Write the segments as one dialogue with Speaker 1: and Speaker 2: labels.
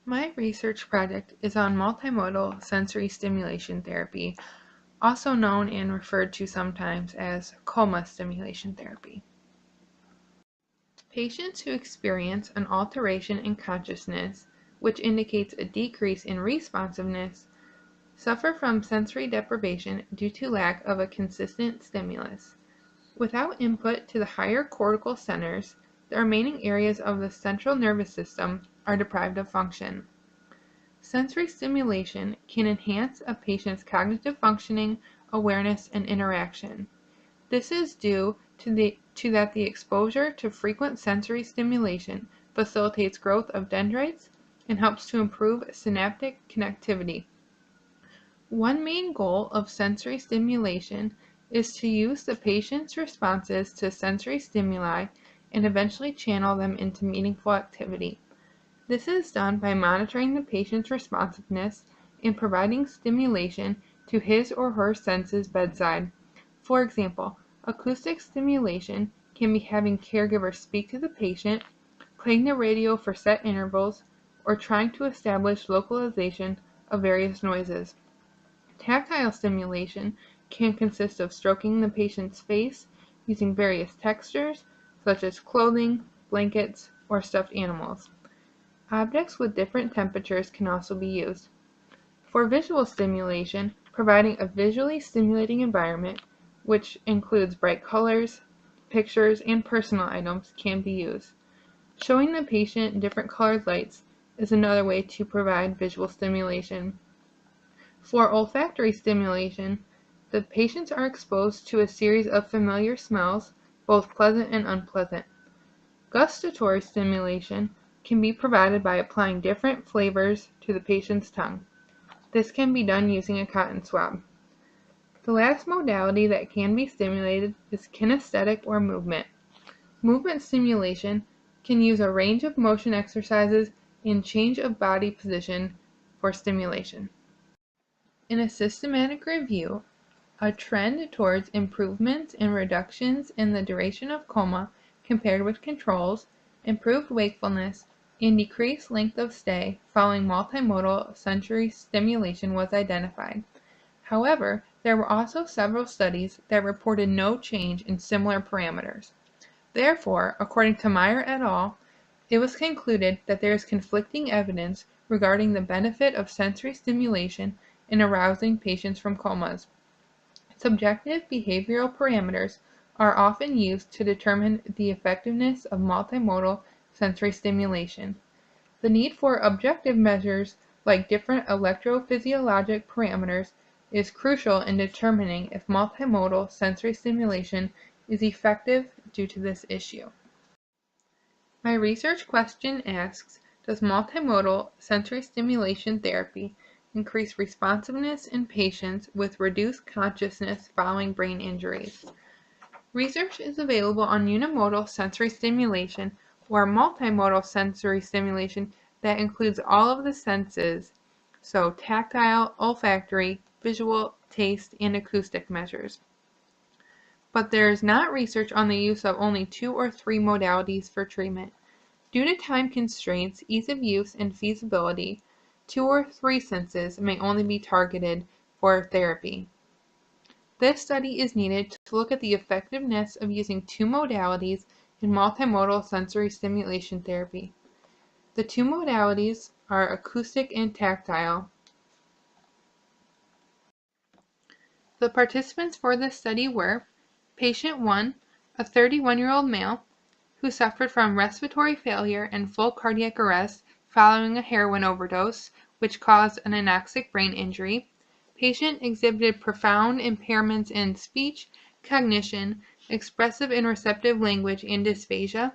Speaker 1: My research project is on multimodal sensory stimulation therapy, also known and referred to sometimes as coma stimulation therapy. Patients who experience an alteration in consciousness, which indicates a decrease in responsiveness, suffer from sensory deprivation due to lack of a consistent stimulus. Without input to the higher cortical centers, the remaining areas of the central nervous system are deprived of function. Sensory stimulation can enhance a patient's cognitive functioning, awareness, and interaction. This is due to that the exposure to frequent sensory stimulation facilitates growth of dendrites and helps to improve synaptic connectivity. One main goal of sensory stimulation is to use the patient's responses to sensory stimuli and eventually channel them into meaningful activity. This is done by monitoring the patient's responsiveness and providing stimulation to his or her senses bedside. For example, acoustic stimulation can be having caregivers speak to the patient, playing the radio for set intervals, or trying to establish localization of various noises. Tactile stimulation can consist of stroking the patient's face using various textures, such as clothing, blankets, or stuffed animals. Objects with different temperatures can also be used. For visual stimulation, providing a visually stimulating environment, which includes bright colors, pictures, and personal items, can be used. Showing the patient different colored lights is another way to provide visual stimulation. For olfactory stimulation, the patients are exposed to a series of familiar smells, both pleasant and unpleasant. Gustatory stimulation can be provided by applying different flavors to the patient's tongue. This can be done using a cotton swab. The last modality that can be stimulated is kinesthetic or movement. Movement stimulation can use a range of motion exercises and change of body position for stimulation. In a systematic review, a trend towards improvements and reductions in the duration of coma compared with controls, improved wakefulness, and decreased length of stay following multimodal sensory stimulation was identified. However, there were also several studies that reported no change in similar parameters. Therefore, according to Meyer et al., it was concluded that there is conflicting evidence regarding the benefit of sensory stimulation in arousing patients from comas. Subjective behavioral parameters are often used to determine the effectiveness of multimodal sensory stimulation. The need for objective measures like different electrophysiologic parameters is crucial in determining if multimodal sensory stimulation is effective due to this issue. My research question asks, does multimodal sensory stimulation therapy increase responsiveness in patients with reduced consciousness following brain injuries? Research is available on unimodal sensory stimulation or multimodal sensory stimulation that includes all of the senses, so tactile, olfactory, visual, taste, and acoustic measures. But there is not research on the use of only 2 or 3 modalities for treatment. Due to time constraints, ease of use, and feasibility, 2 or 3 senses may only be targeted for therapy. This study is needed to look at the effectiveness of using 2 modalities in multimodal sensory stimulation therapy. The 2 modalities are acoustic and tactile. The participants for this study were Patient 1, a 31-year-old male who suffered from respiratory failure and full cardiac arrest following a heroin overdose, which caused an anoxic brain injury. Patient exhibited profound impairments in speech, cognition, expressive and receptive language, and dysphagia.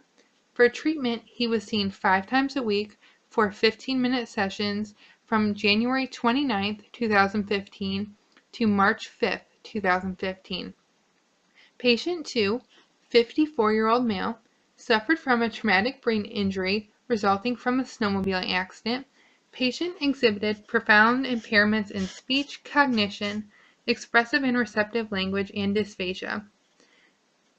Speaker 1: For treatment, he was seen 5 times a week for 15-minute sessions from January 29, 2015 to March 5, 2015. Patient 2, 54-year-old male, suffered from a traumatic brain injury resulting from a snowmobiling accident. Patient exhibited profound impairments in speech, cognition, expressive and receptive language, and dysphagia.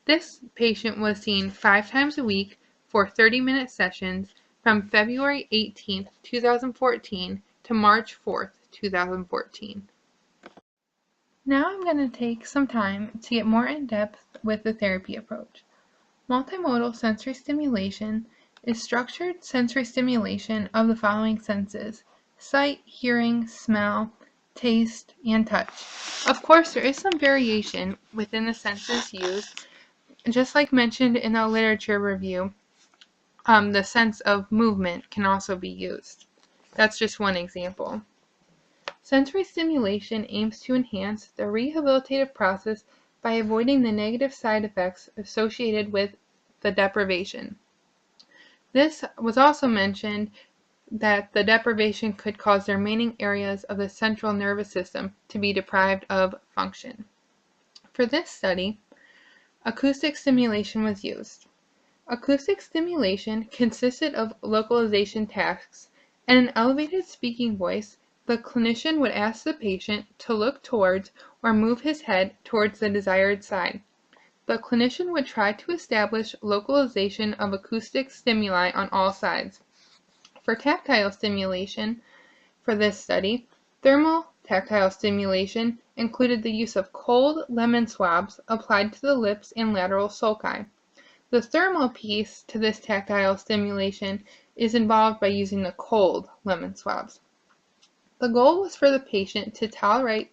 Speaker 1: This patient was seen 5 times a week for 30-minute sessions from February 18, 2014 to March 4, 2014. Now I'm going to take some time to get more in depth with the therapy approach. Multimodal sensory stimulation is structured sensory stimulation of the following senses: sight, hearing, smell, taste, and touch. Of course, there is some variation within the senses used. Just like mentioned in the literature review, the sense of movement can also be used. That's just one example. Sensory stimulation aims to enhance the rehabilitative process by avoiding the negative side effects associated with the deprivation. This was also mentioned that the deprivation could cause the remaining areas of the central nervous system to be deprived of function. For this study, acoustic stimulation was used. Acoustic stimulation consisted of localization tasks. In an elevated speaking voice, the clinician would ask the patient to look towards or move his head towards the desired side. The clinician would try to establish localization of acoustic stimuli on all sides. For tactile stimulation, for this study, thermal tactile stimulation included the use of cold lemon swabs applied to the lips and lateral sulci. The thermal piece to this tactile stimulation is involved by using the cold lemon swabs. The goal was for the patient to tolerate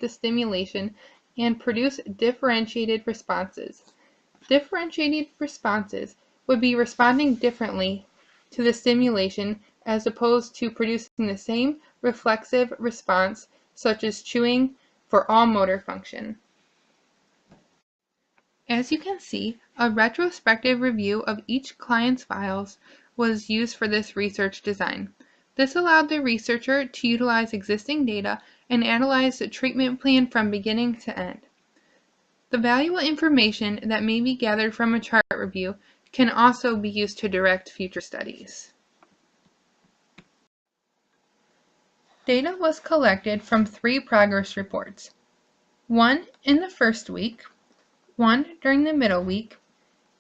Speaker 1: the stimulation and produce differentiated responses. Differentiated responses would be responding differently to the stimulation as opposed to producing the same reflexive response, such as chewing, for all motor function. As you can see, a retrospective review of each client's files was used for this research design. This allowed the researcher to utilize existing data and analyze the treatment plan from beginning to end. The valuable information that may be gathered from a chart review can also be used to direct future studies. Data was collected from 3 progress reports: 1 in the first week, 1 during the middle week,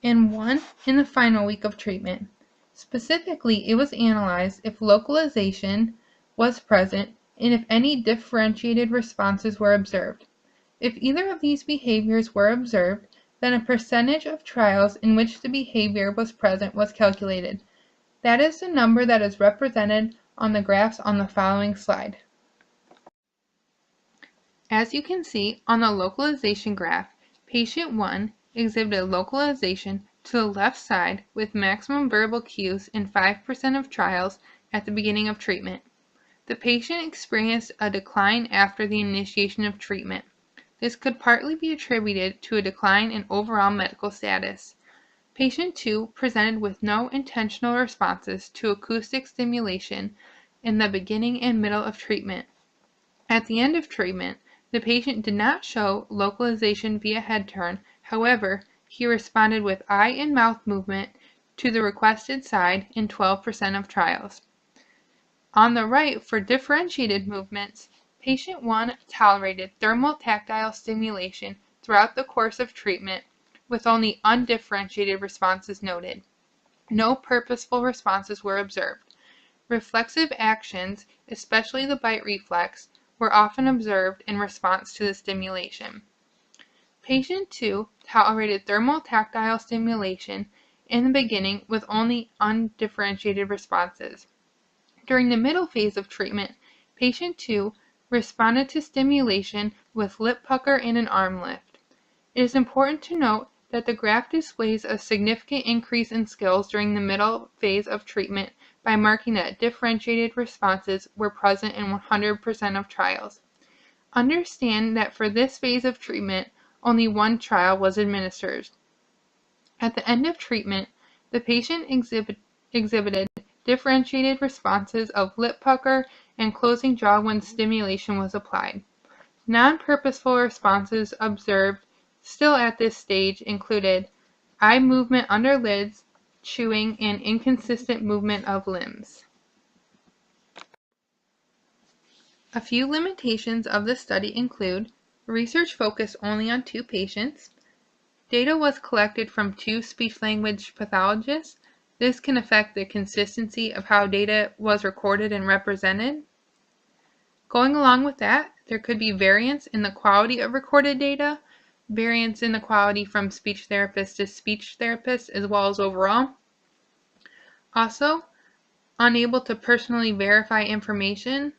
Speaker 1: and 1 in the final week of treatment. Specifically, it was analyzed if localization was present and if any differentiated responses were observed. If either of these behaviors were observed, then a percentage of trials in which the behavior was present was calculated. That is the number that is represented on the graphs on the following slide. As you can see on the localization graph, patient 1 exhibited localization to the left side with maximum verbal cues in 5% of trials at the beginning of treatment. The patient experienced a decline after the initiation of treatment. This could partly be attributed to a decline in overall medical status. Patient 2 presented with no intentional responses to acoustic stimulation in the beginning and middle of treatment. At the end of treatment, the patient did not show localization via head turn. However, he responded with eye and mouth movement to the requested side in 12% of trials. On the right, for differentiated movements, patient 1 tolerated thermal tactile stimulation throughout the course of treatment with only undifferentiated responses noted. No purposeful responses were observed. Reflexive actions, especially the bite reflex, were often observed in response to the stimulation. Patient 2 tolerated thermal tactile stimulation in the beginning with only undifferentiated responses. During the middle phase of treatment, patient 2 responded to stimulation with lip pucker and an arm lift. It is important to note that the graph displays a significant increase in skills during the middle phase of treatment by marking that differentiated responses were present in 100% of trials. Understand that for this phase of treatment, only 1 trial was administered. At the end of treatment, the patient exhibited differentiated responses of lip pucker and closing jaw when stimulation was applied. Non-purposeful responses observed still at this stage included eye movement under lids, chewing, and inconsistent movement of limbs. A few limitations of the study include research focused only on 2 patients, data was collected from 2 speech-language pathologists, This can affect the consistency of how data was recorded and represented. Going along with that, there could be variance in the quality of recorded data, variance in the quality from speech therapist to speech therapist, as well as overall. Also, unable to personally verify information,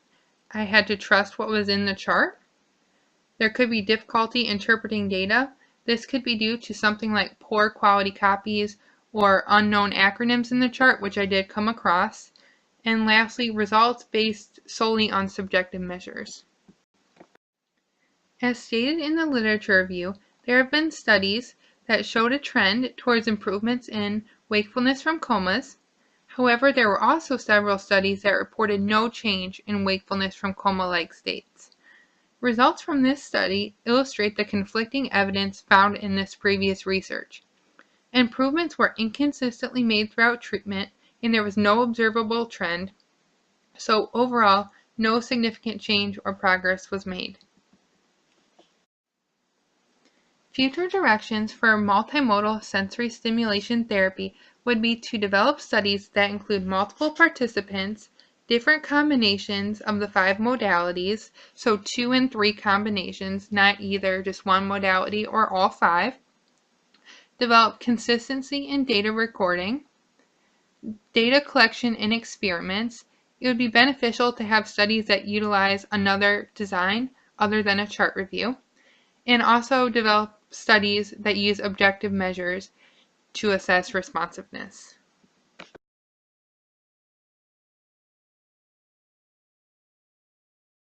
Speaker 1: I had to trust what was in the chart. There could be difficulty interpreting data. This could be due to something like poor quality copies or unknown acronyms in the chart, which I did come across. And lastly, results based solely on subjective measures. As stated in the literature review, there have been studies that showed a trend towards improvements in wakefulness from comas. However, there were also several studies that reported no change in wakefulness from coma-like states. Results from this study illustrate the conflicting evidence found in this previous research. Improvements were inconsistently made throughout treatment, and there was no observable trend. So overall, no significant change or progress was made. Future directions for multimodal sensory stimulation therapy would be to develop studies that include multiple participants, different combinations of the 5 modalities, so 2 and 3 combinations, not either just one modality or all 5. Develop consistency in data recording, data collection and experiments. It would be beneficial to have studies that utilize another design other than a chart review, and also develop studies that use objective measures to assess responsiveness.